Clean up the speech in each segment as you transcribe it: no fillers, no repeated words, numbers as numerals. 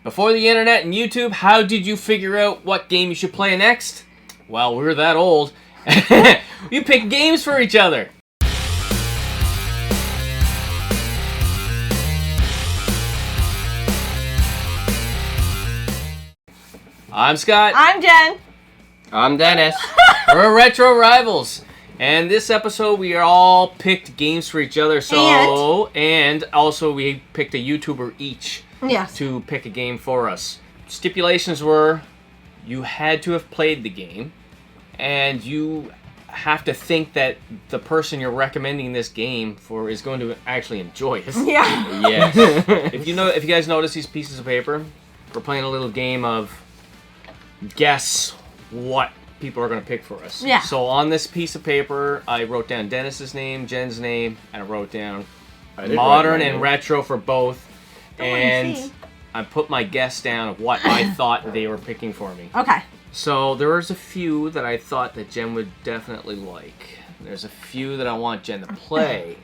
Before the internet and YouTube, how did you figure out what game you should play next? Well, we're that old. You pick games for each other. I'm Scott. I'm Jen. I'm Dennis. We're retro rivals. And this episode, we all picked games for each other. And also we picked a YouTuber each to pick a game for us. Stipulations were you had to have played the game, and you have to think that the person you're recommending this game for is going to actually enjoy it. Yeah. Yes. If you guys notice these pieces of paper, we're playing a little game of guess what people are going to pick for us. Yeah. So on this piece of paper, I wrote down Dennis's name, Jen's name, and I wrote down modern and retro for both. And I put my guess down of what I thought they were picking for me. Okay. So there was a few that I thought that Jen would definitely like. There's a few that I want Jen to play.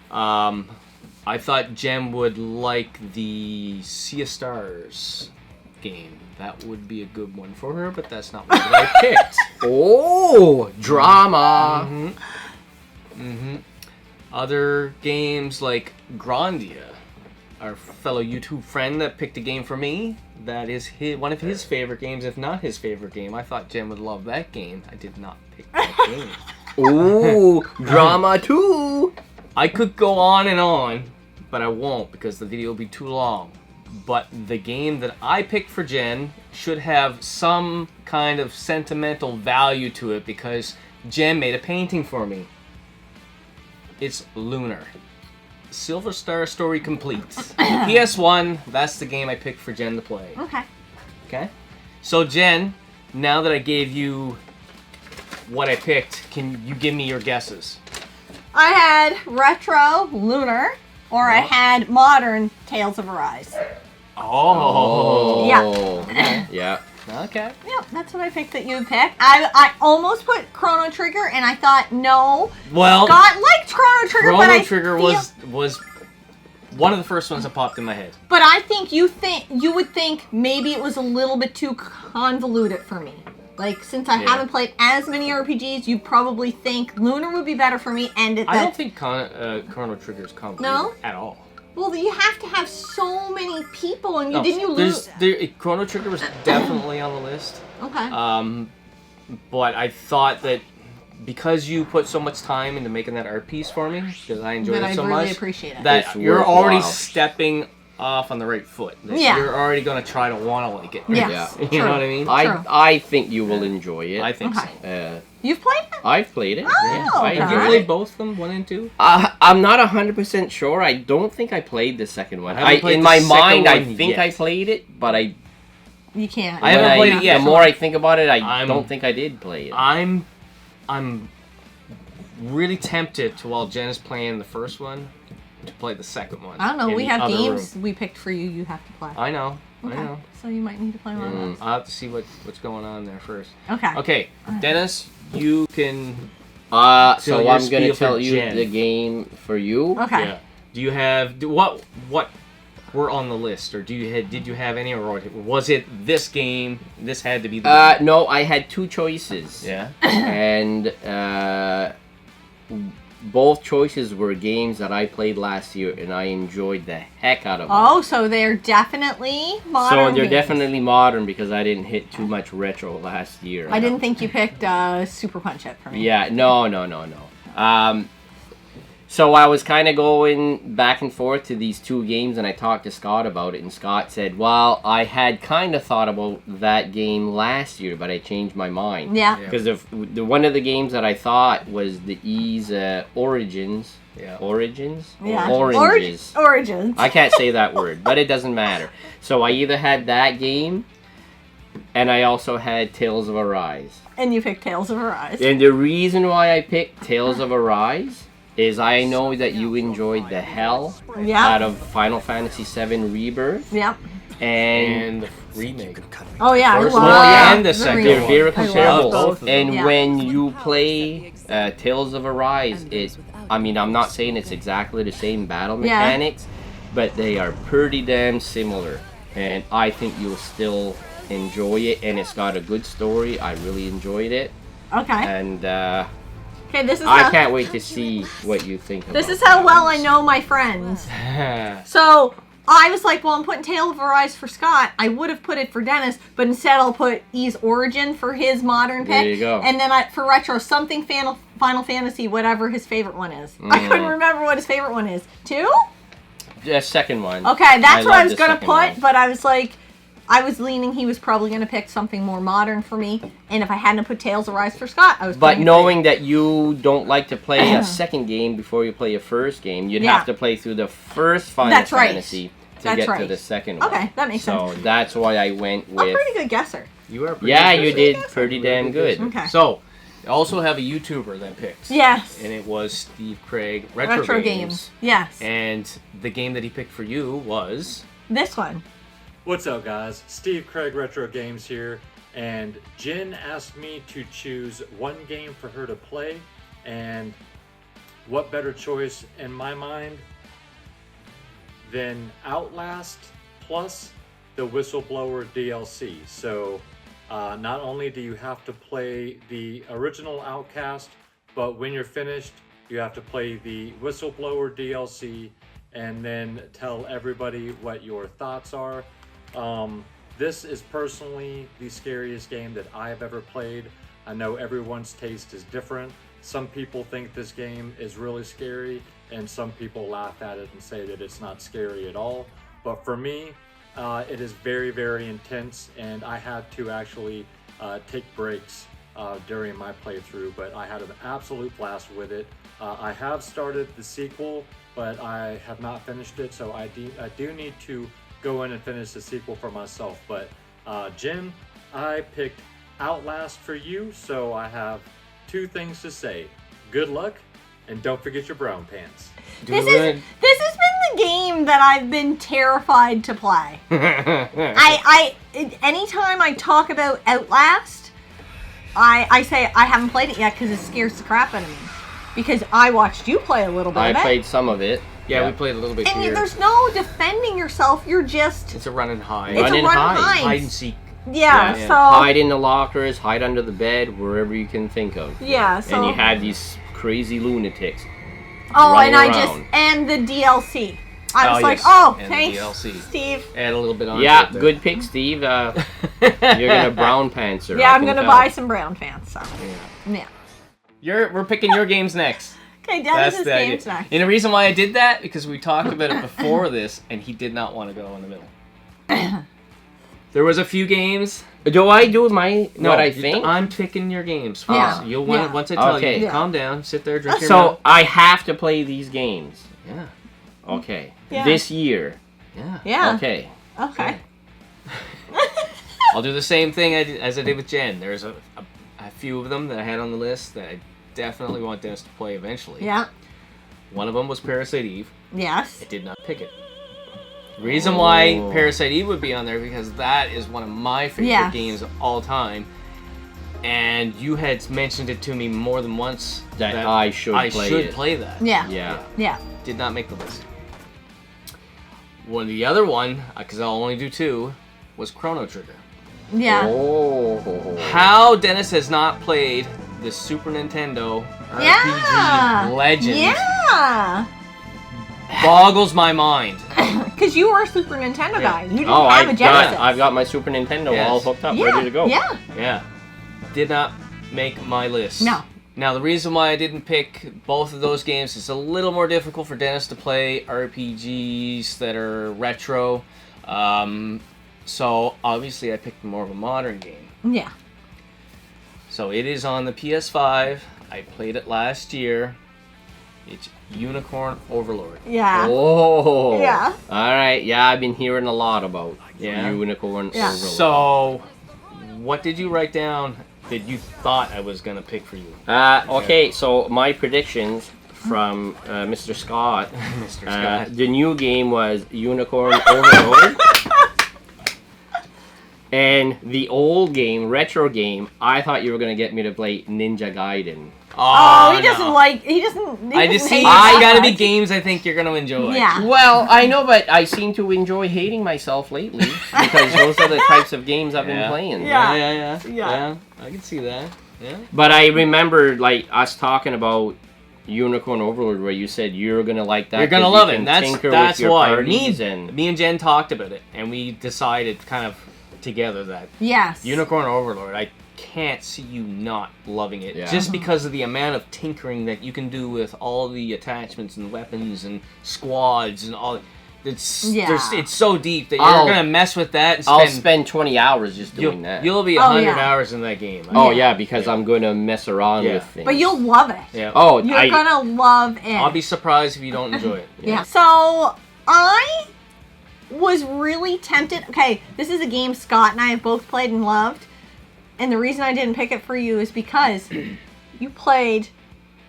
I thought Jen would like the Sea of Stars game. That would be a good one for her, but that's not what I picked. Oh, drama. Other games like Grandia, our fellow YouTube friend that picked a game for me. That is one of his favorite games, if not his favorite game. I thought Jen would love that game. I did not pick that game. Ooh, drama too. I could go on, but I won't because the video will be too long. But the game that I picked for Jen should have some kind of sentimental value to it because Jen made a painting for me. It's Lunar. Silver Star Story Complete. PS1, that's the game I picked for Jen to play. Okay? So Jen, now that I gave you what I picked, can you give me your guesses? I had retro, Lunar, or I had modern, Tales of Arise. Oh. Yeah. Yeah. Okay. Yeah, that's what I picked that you picked. I almost put Chrono Trigger, and I thought, no. Well, Scott liked Chrono Trigger, but Chrono Trigger was one of the first ones that popped in my head. But I think you would think maybe it was a little bit too convoluted for me. Like, since I haven't played as many RPGs, you probably think Lunar would be better for me, and I don't think Chrono Trigger is convoluted at all. Well, you have to have so many people, and you lose. Chrono Trigger was definitely on the list. Okay. But I thought that because you put so much time into making that art piece for me, because I enjoyed it so much, really appreciate it. That you're already stepping off on the right foot. Yeah. You're already going to try to want to like it. Yes. You know what I mean? I think you will enjoy it. I think so. You've played it? I've played it. Oh, yes, Have you played both of them, 1 and 2? I'm not 100% sure. I don't think I played the second one. In my mind, I think I played it, but You can't. I haven't played it yet. The more I think about it, I don't think I did play it. I'm really tempted to, while Jen is playing the first one, to play the second one. I don't know. We have games room. we picked for you. You have to play. I know. Okay. I know. So you might need to play one of those. I'll have to see what's going on there first. Okay. Okay, Dennis, you can. So I'm gonna tell you the game for you. Okay. Yeah. Do you have what were on the list, or did you have any, or was it this game? This had to be the game? No, I had 2 choices. Yeah. And both choices were games that I played last year, and I enjoyed the heck out of them. Oh, so they're definitely modern. So they're games. definitely modern because I didn't hit too much retro last year. I didn't think you picked Super Punch It for me. Yeah, no. So I was kind of going back and forth to these 2 games, and I talked to Scott about it, and Scott said, well, I had kind of thought about that game last year, but I changed my mind. Yeah. Because one of the games that I thought was the Ease Origins. Yeah. Origins? Yeah. Oranges. Origins. I can't say that word, but it doesn't matter. So I either had that game, and I also had Tales of Arise. And you picked Tales of Arise. And the reason why I picked Tales of Arise is I know that you enjoyed the hell out of Final Fantasy VII Rebirth. Yep. And the remake. Oh yeah, I love and the second they're one. very comparable. And Yeah. when you play Tales of Arise, I'm not saying it's exactly the same battle mechanics, but they are pretty damn similar. and I think you'll still enjoy it, and it's got a good story. I really enjoyed it, Okay. and Okay, this is I how, can't wait to see what you think about this is how well I those. know my friends. So I was like, well, I'm putting Tale of Arise for Scott. I would have put it for Dennis, but instead I'll put E's Origin for his modern pick. There you go. And then for retro, something Final Fantasy, whatever his favorite one is. I couldn't remember what his favorite one is. 2? The second one. Okay, that's what I love was the going to second put, one. but I was like, I was leaning he was probably going to pick something more modern for me. And if I hadn't put Tales of Arise for Scott, I was But putting it knowing that you don't like to play a second game before you play a first game, you'd Yeah. have to play through the first Final That's right. Fantasy to That's get to right. the second one. Okay, that makes sense. So that's why I went I'm a with. pretty good guesser. You are pretty Yeah, good. you did pretty damn good. Okay. So, I also have a YouTuber that picked. Yes. And it was Steve Craig Retro, Retro Games. games. Yes. And the game that he picked for you was... This one. What's up, guys? Steve Craig Retro Games here, and Jen asked me to choose one game for her to play, and what better choice in my mind than Outlast plus the Whistleblower DLC. So not only do you have to play the original Outcast, but when you're finished, you have to play the Whistleblower DLC and then tell everybody what your thoughts are. This is personally the scariest game that I have ever played. I know everyone's taste is different. Some people think this game is really scary, and some people laugh at it and say that it's not scary at all. But for me, it is very, very intense, and I had to actually take breaks during my playthrough, but I had an absolute blast with it. I have started the sequel, but I have not finished it, so I do need to go in and finish the sequel for myself. But Jen, I picked Outlast for you, so I have two things to say. Good luck, and don't forget your brown pants. This has been the game that I've been terrified to play. Anytime I talk about Outlast, I say I haven't played it yet because it scares the crap out of me. Because I watched you play a little bit I of it. played some of it. Yeah, we played a little bit And here. there's no defending yourself. You're just... It's a run and hide. It's a Run and run and hide. hide. Hide and seek. Yeah, Yeah. so... Hide in the lockers, hide under the bed, wherever you can think of. Yeah, so... And you had these crazy lunatics. Oh, running and around. and the DLC. I was like, yes, oh, and the thanks, DLC. Steve. Add a little bit on. Yeah, good pick, Steve. You're gonna brown pants her. Yeah, I I'm can gonna tell. buy some brown pants. So, yeah. We're picking your games next. Okay, Dennis's That's the idea. game's next. And the reason why I did that, because we talked about it before this, and he did not want to go in the middle. There was a few games. Do I do my No, what I think? I'm picking your games first. Yeah. You'll Yeah. once I tell Okay. you, Yeah. calm down, sit there, drink your So milk. I have to play these games. Yeah, Okay. Yeah. This year. yeah. Yeah. Okay. Okay. I'll do the same thing as I did with Jen. There's a few of them that I had on the list that I definitely want Dennis to play eventually. Yeah. One of them was Parasite Eve. Yes. I did not pick it. Reason why Oh. Parasite Eve would be on there because that is one of my favorite Yes. games of all time. And you had mentioned it to me more than once That I should play it. play that. Yeah. Yeah. Yeah. Did not make the list. The other one, because I'll only do two, was Chrono Trigger. Yeah. Oh. How Dennis has not played the Super Nintendo RPG Yeah. Legend Yeah. boggles my mind. Because you were a Super Nintendo guy. You didn't Oh, have a Genesis. I've got my Super Nintendo Yes. all hooked up, yeah. ready to go. Yeah. Yeah. Did not make my list. No. Now, the reason why I didn't pick both of those games is a little more difficult for Dennis to play RPGs that are retro. So, obviously, I picked more of a modern game. Yeah. So, it is on the PS5. I played it last year. It's Unicorn Overlord. Yeah. Oh. Yeah. All right. Yeah, I've been hearing a lot about Yeah. Unicorn Yeah. Overlord. So, what did you write down that you thought I was going to pick for you? Okay, so my predictions from Mr. Scott. Mr. Scott. The new game was Unicorn Overlord. And the old game, retro game, I thought you were going to get me to play Ninja Gaiden. Oh, he doesn't like. He doesn't. I just see. hate I it gotta that be much. games I think you're gonna enjoy. Yeah. Well, I know, but I seem to enjoy hating myself lately because those are the types of games I've been playing. Yeah. Yeah. I can see that. Yeah. But I remember like us talking about Unicorn Overlord, where you said you're gonna like that. You're gonna 'cause love you it. can And tinker that's with your why parties me and Jen talked about it, and we decided kind of together that Yes. Unicorn Overlord. I can't see you not loving it, Yeah. just because of the amount of tinkering that you can do with all the attachments and weapons and squads and all. It's so deep that you're gonna mess with that. And I'll spend 20 hours just doing that. You'll be 100 hours in that game. Oh yeah, because I'm gonna mess around with things. But you'll love it. Yeah. Oh, You're gonna love it. I'll be surprised if you don't enjoy it. Yeah. So I was really tempted. Okay, this is a game Scott and I have both played and loved. And the reason I didn't pick it for you is because you played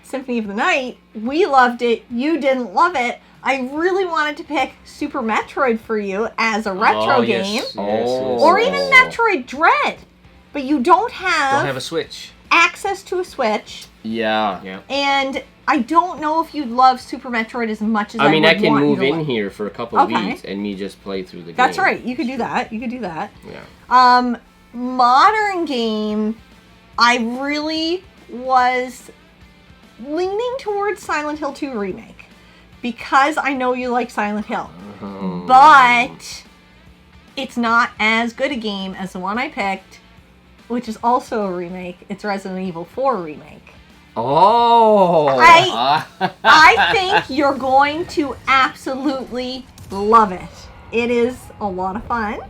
Symphony of the Night. We loved it. You didn't love it. I really wanted to pick Super Metroid for you as a retro game. Or even Metroid Dread. But you don't have a Switch. Access to a Switch. Yeah. And I don't know if you'd love Super Metroid as much as I mean, would I can want move you to in like. here for a couple of weeks and me just play through the game. That's right. You could do that. Yeah. Modern game, I really was leaning towards Silent Hill 2 Remake because I know you like Silent Hill. But it's not as good a game as the one I picked, which is also a remake. It's Resident Evil 4 Remake. Oh! I think you're going to absolutely love it. It is a lot of fun.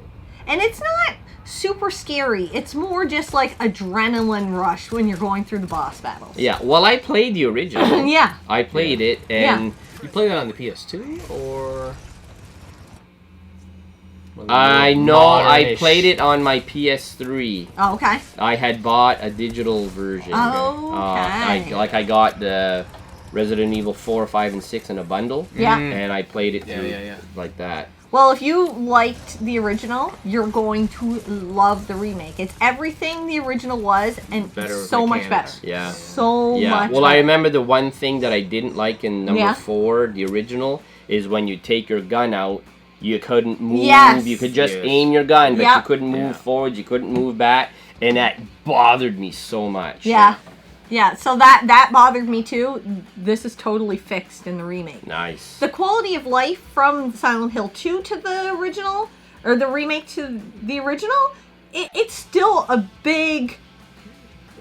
And it's not super scary. It's more just like adrenaline rush when you're going through the boss battles. Yeah, well, I played the original. Yeah. I played it, and... You played it on the PS2, or... I know I played it on my PS3. Oh, okay. I had bought a digital version. Oh, okay. I got the Resident Evil 4, 5, and 6 in a bundle. Yeah. And I played it through like that. Well, if you liked the original, you're going to love the remake. It's everything the original was, and so much better. Yeah. So much Well, better. I remember the one thing that I didn't like in number 4, the original, is when you take your gun out, you couldn't move. Yes. You could just aim your gun, but you Yep. couldn't move forward, you couldn't move back, and that bothered me so much. Yeah. Yeah, so that bothered me too. This is totally fixed in the remake. Nice. The quality of life from Silent Hill 2 to the original, or the remake to the original, it's still a big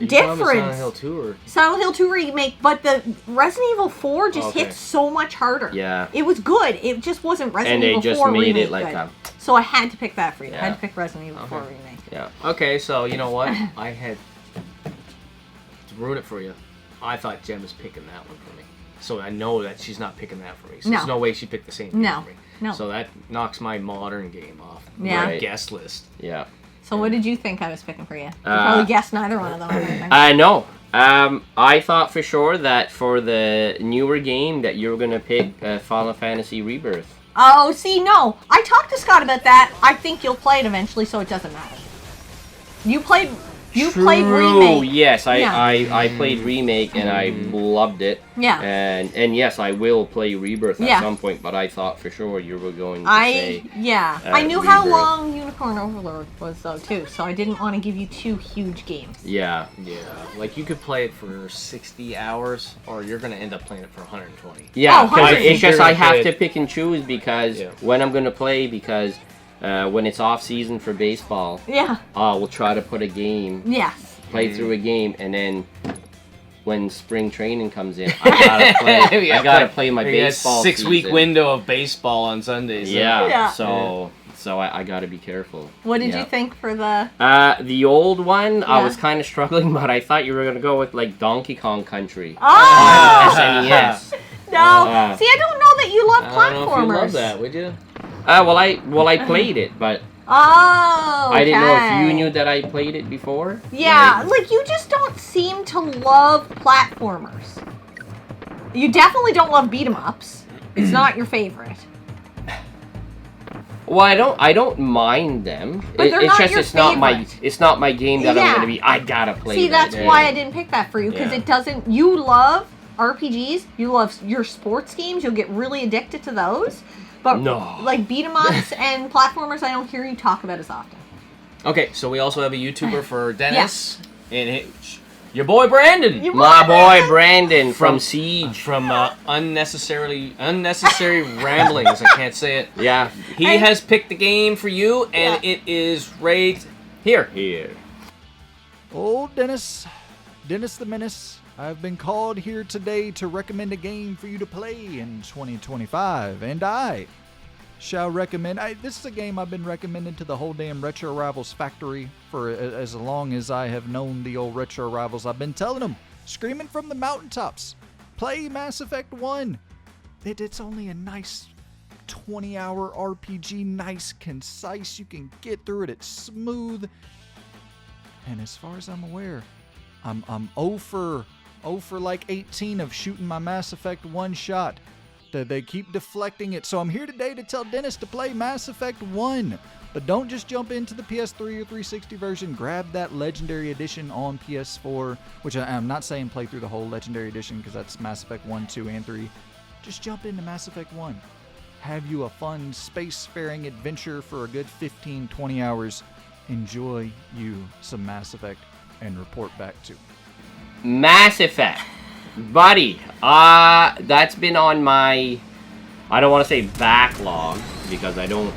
difference. Silent Hill 2 or... Silent Hill 2 remake, but the Resident Evil 4 just hit so much harder. Yeah. It was good. It just wasn't Resident Evil 4 And they just made remake it like good. a... So I had to pick that for you. Yeah. I had to pick Resident Evil 4 remake. Yeah. Okay, so you know what? I had... To ruin it for you, I thought Jen was picking that one for me. So I know that she's not picking that for me. So there's no way she picked the same game for me. No. So that knocks my modern game off Yeah. my guest list. Yeah. So what did you think I was picking for you? You probably guessed neither one of them. No. I thought for sure that for the newer game that you were going to pick Final Fantasy Rebirth. Oh, see, no. I talked to Scott about that. I think you'll play it eventually, so it doesn't matter. You played Remake. Yes, I played Remake and I loved it. Yeah. And yes, I will play Rebirth at some point, but I thought for sure you were going to say... I knew how Rebirth. long Unicorn Overlord was, though, too, so I didn't want to give you two huge games. Yeah. Yeah. Like you could play it for 60 hours, or you're going to end up playing it for 120. Yeah, Oh, because 100. it's just I have You're to gonna pick and choose because when I'm going to play, because when it's off season for baseball, Yeah. we'll try to put a game, Yes. play through a game, and then when spring training comes in, I gotta play my baseball. 6-week season. window of baseball on Sundays. Yeah. So I gotta be careful. What did you think for the... The old one, I Yeah. was kind of struggling, but I thought you were gonna go with like Donkey Kong Country. Oh! SNES. No. See, I don't know that you love I don't know if you platformers. love that, would you? Well, I played it, but Oh, okay. I didn't know if you knew that I played it before. Yeah, like you just don't seem to love platformers. You definitely don't love beat 'em ups. It's not your favorite. Well, I don't mind them. But they're It's not just your it's not my game that I'm Yeah. gonna be. I gotta play. See, that. that's why I didn't pick that for you, because Yeah. it doesn't. You love RPGs. You love your sports games. You'll get really addicted to those. But No. like beat 'em ups and platformers, I don't hear you talk about as often. Okay, so we also have a YouTuber for Dennis. And your boy Brandon. My boy Brandon from Siege. From unnecessary ramblings. I can't say it. Yeah. He Hey. has picked the game for you, and Yeah. it is right here. Oh, Dennis the Menace, I've been called here today to recommend a game for you to play in 2025, and I shall recommend. This is a game I've been recommending to the whole damn Retro Rivals factory for as long as I have known the old Retro Rivals. I've been telling them, screaming from the mountaintops, play Mass Effect 1. It's only a nice 20-hour RPG, nice, concise. You can get through it. It's smooth. And as far as I'm aware, I'm 0 for like 18 of shooting my Mass Effect 1 shot. They keep deflecting it. So I'm here today to tell Dennis to play Mass Effect 1. But don't just jump into the PS3 or 360 version. Grab that Legendary Edition on PS4, which I'm not saying play through the whole Legendary Edition because that's Mass Effect 1, 2, and 3. Just jump into Mass Effect 1. Have you a fun spacefaring adventure for a good 15, 20 hours. Enjoy you some Mass Effect and report back to. Mass Effect. Buddy, that's been on my, I don't want to say backlog, because I don't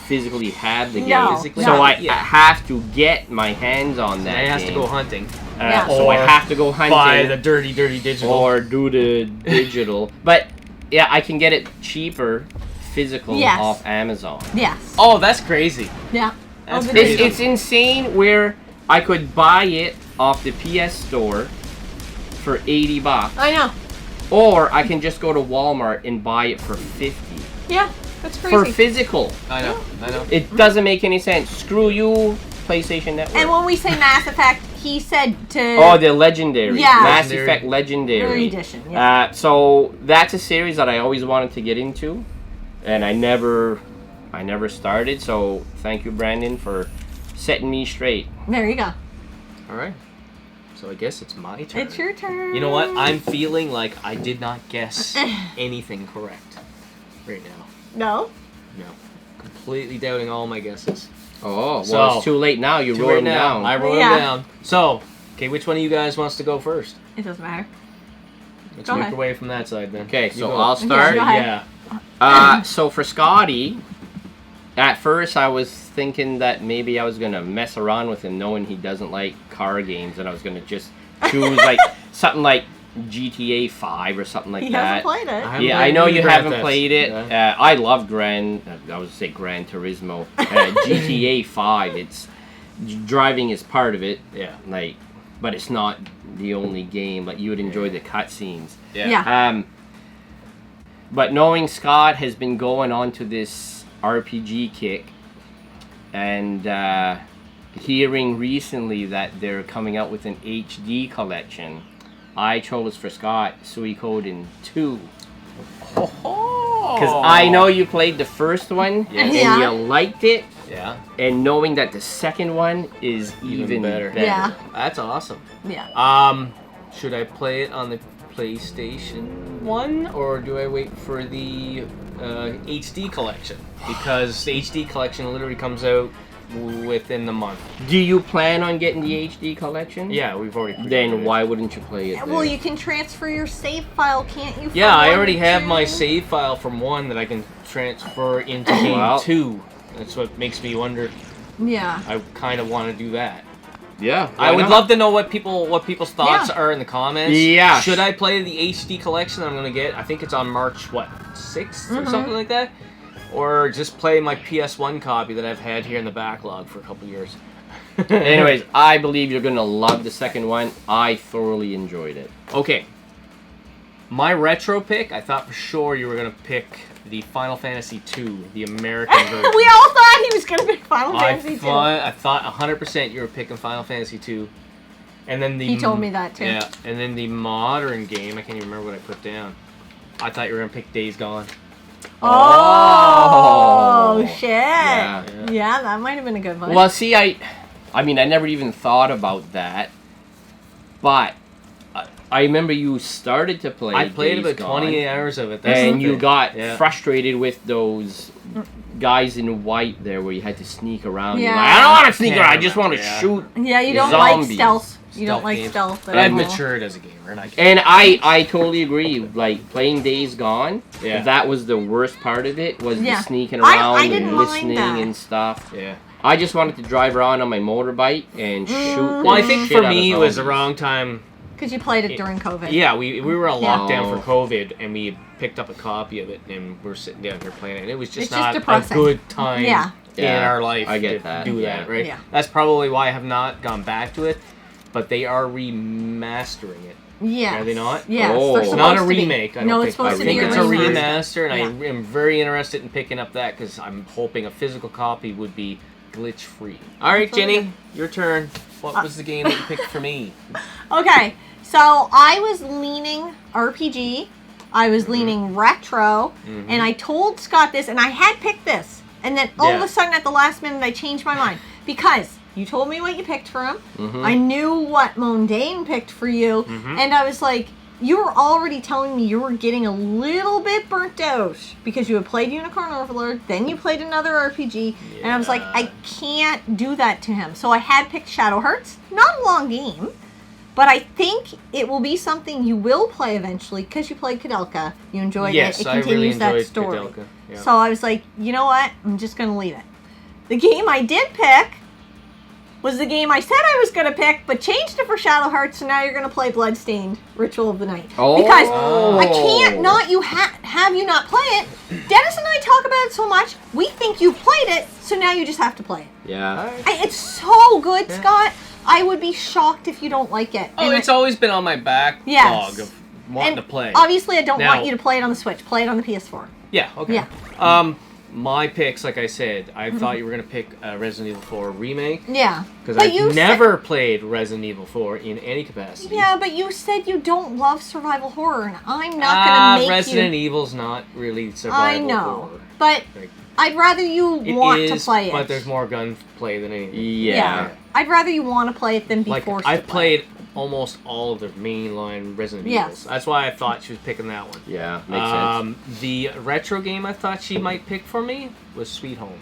physically have the game. No, Physically? So no. I have to get my hands on that He has to game. go hunting. Yeah. So I Or have to go hunting. Buy the dirty digital. Or do the digital. But, yeah, I can get it cheaper, physical, Yes. off Amazon. Yes. Oh, that's crazy. Yeah. That's Oh, crazy. It's insane where I could buy it off the PS Store for $80. I know. Or I can just go to Walmart and buy it for $50. Yeah. That's crazy. For physical. I know. It doesn't make any sense. Screw you, PlayStation Network. And when we say Mass Effect, he said to. Oh, the Legendary. Yeah. Mass Legendary. Effect Legendary. Edition. Yeah. So that's a series that I always wanted to get into, and I never started. So thank you, Brandon, for setting me straight. There you go. All right. So I guess it's my turn. It's your turn. You know what? I'm feeling like I did not guess anything correct right now. No. No. Completely doubting all my guesses. Oh, well, So, it's too late now. You Too wrote late them now. down. I wrote Yeah. them down. So, okay, which one of you guys wants to go first? It doesn't matter. Let's Go move ahead. away from that side then. Okay, You so go. I'll start. go ahead. Yeah. So for Scotty, at first I was thinking that maybe I was gonna mess around with him, knowing he doesn't like car games, and I was gonna just choose like something like GTA 5 or something like He that. hasn't played it. haven't Yeah, played I know any you Grand haven't Theft. played it. Yeah. I love Gran Turismo. GTA 5. It's driving is part of it. Yeah. Like, but it's not the only game. But you would enjoy the cutscenes. Yeah. But knowing Scott has been going on to this RPG kick, and hearing recently that they're coming out with an HD collection, I chose for Scott Suikoden 2. Because I know you played the first one, Yes. and Yeah. you liked it, Yeah. and knowing that the second one is even better. Yeah. That's awesome. Yeah. Should I play it on the PlayStation 1 or do I wait for the HD collection? Because the HD collection literally comes out within the month. Do you plan on getting the HD collection? Yeah, we've already. Then pre-ordered it. why wouldn't you play it Well, there? you can transfer your save file, can't you? Yeah, from I one already to have my two? save file from 1 that I can transfer into game Well. 2. That's what makes me wonder. Yeah. I kind of want to do that. Yeah. I would love to know what people's thoughts Yeah. are in the comments. Yeah. Should I play the HD collection I'm gonna get? I think it's on March 6th or something like that, or just play my PS1 copy that I've had here in the backlog for a couple years. Anyways, I believe you're gonna love the second one. I thoroughly enjoyed it. Okay. My retro pick, I thought for sure you were gonna pick the Final Fantasy II, the American version. We all thought he was gonna pick Final Fantasy 2. I thought 100% you were picking Final Fantasy II. And then the He told me that, too. Yeah, and then the modern game, I can't even remember what I put down. I thought you were gonna pick Days Gone. Oh, shit. Yeah. Yeah, that might have been a good one. Well, see, I mean, I never even thought about that, but I remember you started to play. I played Days about Gone, 28 hours of it. That's and the you thing. got Yeah. frustrated with those guys in white there, where you had to sneak around. You're Yeah. like, I don't want to sneak Can't around. I just want to remember, yeah. shoot. Yeah, you don't Zombies. like stealth. You don't Stealth like games. stealth But at I've all. matured as a gamer, and I can't. And I totally agree. Like playing Days Gone, Yeah. that was the worst part of it. Was Yeah. the sneaking I around didn't and mind listening that. and stuff. Yeah. I just wanted to drive around on my motorbike and shoot. Well, I the think shit for out of me it was the zombies. wrong time. Because you played it during COVID. Yeah, we were on Yeah. lockdown Oh. for COVID, and we picked up a copy of it, and we're sitting down here playing it. And it was just It's just not depressing. a good time Yeah. in Yeah, our life I get to that, do yeah. that, right? Yeah. That's probably why I have not gone back to it, but they are remastering it. Yeah. Are they not? Yes, Oh. they're It's supposed Not a to be. remake. I don't No, think. it's supposed I to think be it's a a remaster. remaster, and Yeah. I am very interested in picking up that because I'm hoping a physical copy would be glitch free. All right, Absolutely. Jenny, your turn. What was the game that you picked for me? Okay, so I was leaning RPG, I was leaning retro, and I told Scott this, and I had picked this, and then all of Yeah. a sudden at the last minute I changed my mind because you told me what you picked for him. Mm-hmm. I knew what Moandain picked for you, and I was like, you were already telling me you were getting a little bit burnt out because you had played Unicorn Overlord, then you played another RPG, and I was like, I can't do that to him. So I had picked Shadow Hearts, not a long game, but I think it will be something you will play eventually because you played Kudelka. You enjoyed Yes, it. It I really continues that enjoyed story. Kudelka, yeah. So I was like, you know what? I'm just going to leave it. The game I did pick was the game I said I was going to pick, but changed it for Shadow Hearts, so now you're going to play Bloodstained Ritual of the Night. Oh. Because I can't not have you not play it. Dennis and I talk about it so much, we think you've played it, so now you just have to play it. Yeah. It's so good, Scott. I would be shocked if you don't like it. Oh, And it's always been on my backlog Yes. of wanting and to play. Obviously, I don't Now- want you to play it on the Switch. Play it on the PS4. Yeah, okay. Yeah. My picks, like I said, I thought you were going to pick Resident Evil 4 Remake. Yeah. Because But you I've never played Resident Evil 4 in any capacity. Yeah, but you said you don't love survival horror, and I'm not going to make Resident you... Evil's not really survival I know. horror. But Like, I'd rather you it want is, to play it. but there's more gunplay than anything. Yeah. I'd rather you want to play it than be Like, forced I've to play played almost all of the mainline Resident Yes. Evils. That's why I thought she was picking that one. Yeah. Makes sense. The retro game I thought she might pick for me was Sweet Home.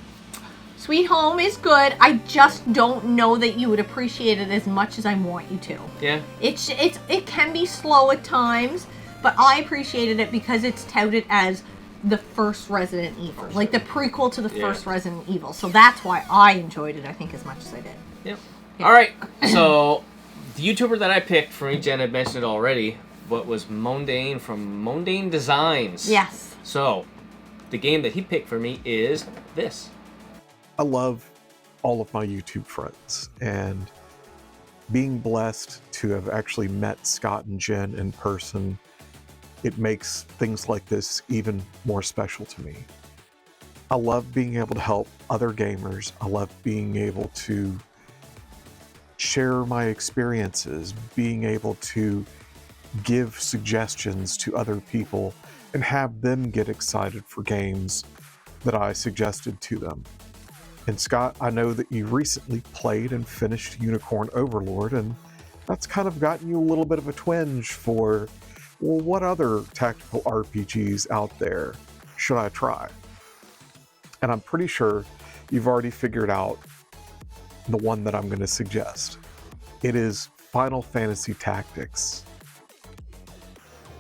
Sweet Home is good. I just don't know that you would appreciate it as much as I want you to. Yeah? It can be slow at times, but I appreciated it because it's touted as the first Resident Evil, like the prequel to the first Resident Evil. So that's why I enjoyed it, I think, as much as I did. Yep. Yeah. All right. So, the YouTuber that I picked for me, Jen had mentioned it already, but was Moandain from Moandain Designs. Yes. So, the game that he picked for me is this. I love all of my YouTube friends, and being blessed to have actually met Scott and Jen in person, it makes things like this even more special to me. I love being able to help other gamers. I love being able to share my experiences, being able to give suggestions to other people and have them get excited for games that I suggested to them. And Scott, I know that you recently played and finished Unicorn Overlord, and that's kind of gotten you a little bit of a twinge for, well, what other tactical RPGs out there should I try? And I'm pretty sure you've already figured out the one that I'm going to suggest. It is Final Fantasy Tactics.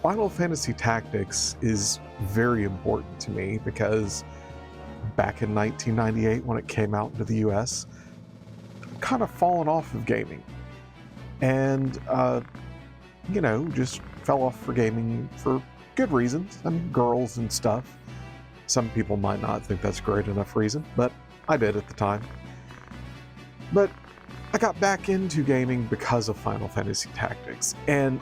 Final Fantasy Tactics is very important to me because back in 1998 when it came out into the US, kind of fallen off of gaming. And, just fell off for gaming for good reasons. I mean, girls and stuff. Some people might not think that's a great enough reason, but I did at the time. But I got back into gaming because of Final Fantasy Tactics. And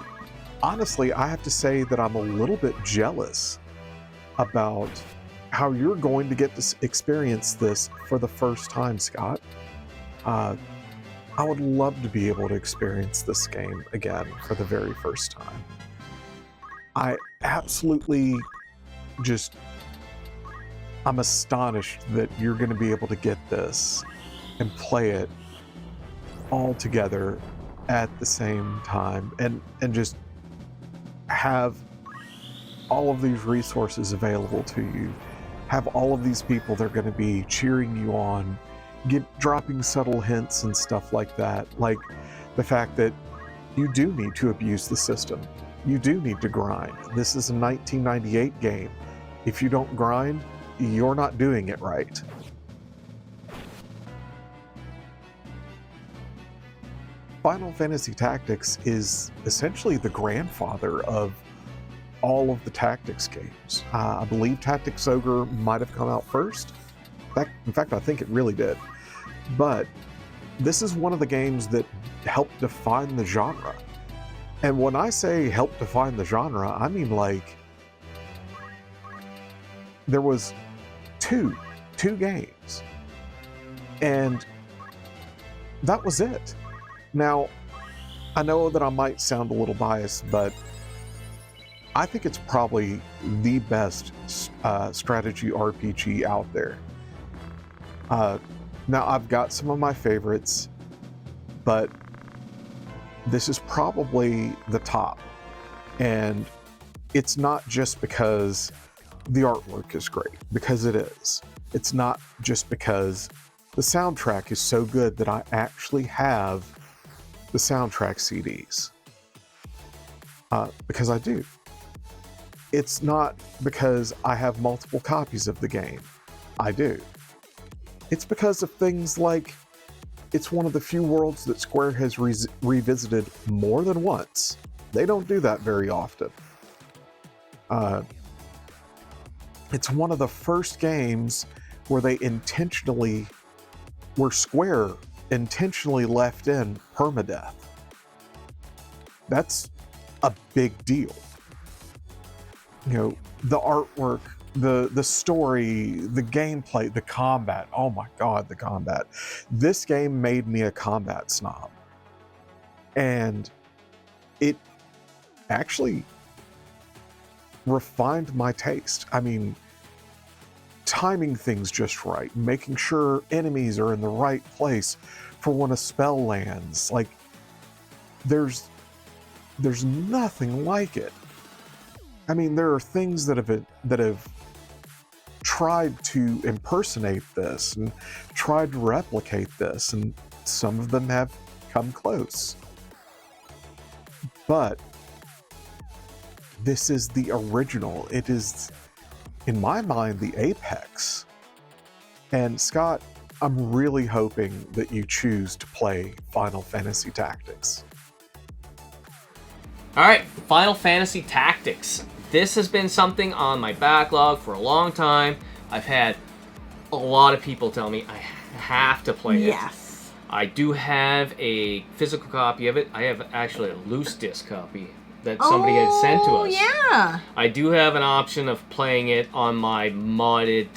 honestly, I have to say that I'm a little bit jealous about how you're going to get to experience this for the first time, Scott. I would love to be able to experience this game again for the very first time. I absolutely just I'm astonished that you're going to be able to get this and play it all together at the same time and just have all of these resources available to you, have all of these people that are going to be cheering you on, dropping subtle hints and stuff like that, like the fact that you do need to abuse the system. You do need to grind. This is a 1998 game. If you don't grind, you're not doing it right. Final Fantasy Tactics is essentially the grandfather of all of the tactics games. I believe Tactics Ogre might have come out first. In fact, I think it really did. But this is one of the games that helped define the genre. And when I say help define the genre, I mean like there was two games, and that was it. Now, I know that I might sound a little biased, but I think it's probably the best strategy RPG out there. Now, I've got some of my favorites, but this is probably the top. And it's not just because the artwork is great, because it is. It's not just because the soundtrack is so good that I actually have the soundtrack CDs. Because I do. It's not because I have multiple copies of the game. I do. It's because of things like it's one of the few worlds that Square has revisited more than once. They don't do that very often. It's one of the first games where Square intentionally left in permadeath. That's a big deal. You know, the artwork, the story, the gameplay, the combat. Oh my God, the combat. This game made me a combat snob. And it actually refined my taste. I mean, timing things just right, making sure enemies are in the right place for when a spell lands. Like, there's nothing like it. I mean, there are things that have tried to impersonate this and tried to replicate this, and some of them have come close. But this is the original. It is, in my mind, the apex. And Scott, I'm really hoping that you choose to play Final Fantasy Tactics. All right, Final Fantasy Tactics. This has been something on my backlog for a long time. I've had a lot of people tell me I have to play it. Yes. I do have a physical copy of it. I have actually a loose disc copy that somebody had sent to us. Oh, yeah. I do have an option of playing it on my modded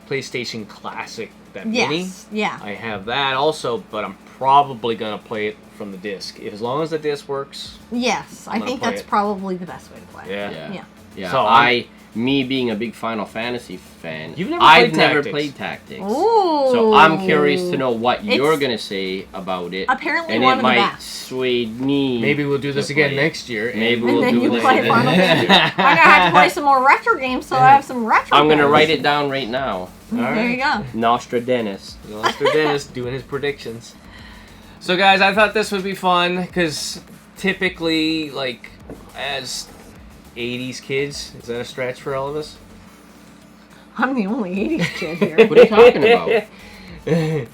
PlayStation Classic, that mini. Yes. Yeah. I have that also, but I'm probably going to play it from the disc. As long as the disc works. Yes. I gonna think play that's it. probably the best way to play it. Yeah. Yeah. So me being a big Final Fantasy fan, You've never I've played never Tactics. played Tactics. Ooh. So I'm curious to know what you're It's gonna say about it. apparently and one it of the might best. sway me. Maybe we'll do this to again play it. next year. Maybe And we'll then do you it play later. Final Fantasy. I'm gonna have to play some more retro games, so I have some retro. I'm gonna games. write it down right now. There you go. Nostradamus. Mr. Dennis doing his predictions. So guys, I thought this would be fun because typically, like, as 80s kids, is that a stretch for all of us? I'm the only 80s kid here. What are you talking about? Okay.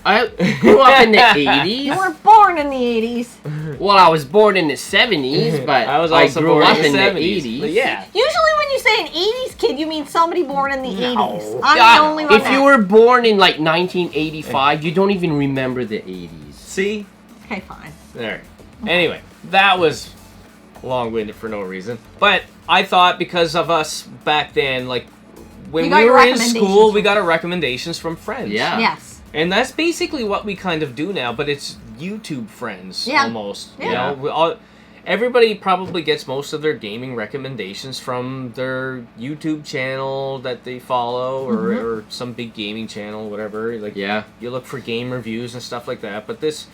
I grew up in the 80s. You were born in the 80s. Well, I was born in the 70s, but I was also grew born up in the 70s. 80s. But yeah. Usually when you say an 80s kid, you mean somebody born in the 80s. I'm Yeah, the only one if you were born in like 1985, you don't even remember the 80s. See? Okay, fine. Alright. Anyway, that was long-winded for no reason. But I thought because of us back then, like, when You got we your were in recommendations school, we from- got our recommendations from friends. Yeah. Yes. And that's basically what we kind of do now, but it's YouTube friends Yeah. almost. Yeah. You know, we all, everybody probably gets most of their gaming recommendations from their YouTube channel that they follow, or some big gaming channel, whatever. Like, Yeah. you look for game reviews and stuff like that. But this,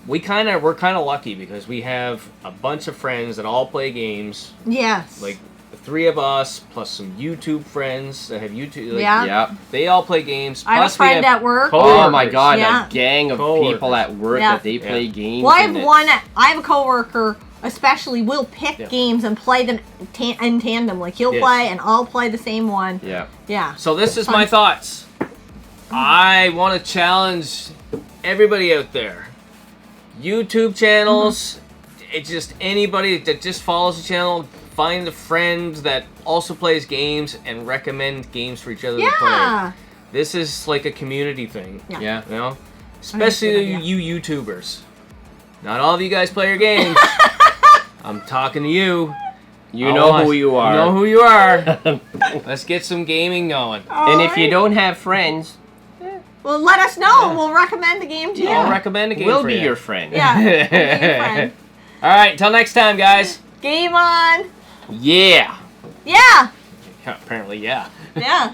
we're kind of lucky because we have a bunch of friends that all play games. Yes. Like the three of us plus some YouTube friends that have YouTube. Like, Yeah. Yeah. They all play games. I have a Plus we friend at work. Oh my God, Yeah. a gang of Coworkers. people at work Yeah. that they play games. Well, I and have it's- I have a coworker, especially, will pick Yeah. games and play them in tandem. Like, he'll Yes. play and I'll play the same one. Yeah. Yeah. So this is Fun. my thoughts. I want to challenge everybody out there. YouTube channels, it's just anybody that just follows the channel, find a friend that also plays games and recommend games for each other to play. Yeah. This is like a community thing. Yeah. Yeah. You know? Especially idea. you YouTubers. Not all of you guys play your games. I'm talking to you. You know who you are. You know who you are. Let's get some gaming going. And if you Alright. don't have friends, Well, let us know. We'll recommend the game to you. I'll recommend a game we'll for be you. your friend. Yeah. We'll be your friend. All right, until next time, guys. Game on. Yeah. Yeah. Apparently, yeah. Yeah.